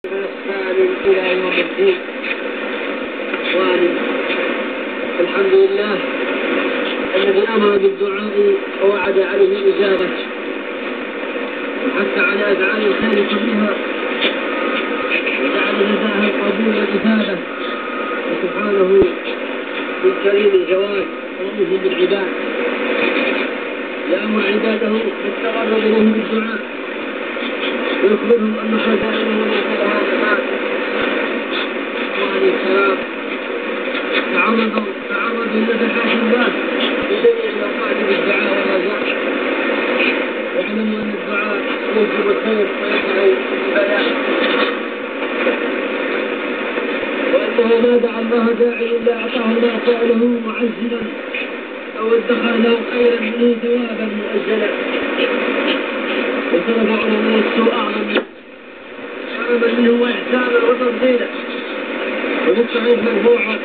السالم إلى يوم الدين. إخواني، الحمد لله الذي أمر بالدعاء ووعد عليه الإجابة وحث على أفعال الخير كلها وجعل جزاها القبول والإفادة، وسبحانه بالكريم الجواد رؤوف بالعباد يأمر عباده بالتقرب إليه بالدعاء ويخبرهم أن خزائنه يأخذها العباد. وعليه السلام تعرضوا لنفحات الله في جميع الأوقات بالدعاء والرجاء، واعلموا أن الدعاء يوجب الخير ويدفع البلاء، وأنه ما دعا الله داعي إلا أعطاه ما سأله معجلا أو ادخر له خيرا منه ثوابا مؤجلا. وطلب علماء السوء أعظم منه وإحسانا وتفضيلا، وبالصحيح مرفوعا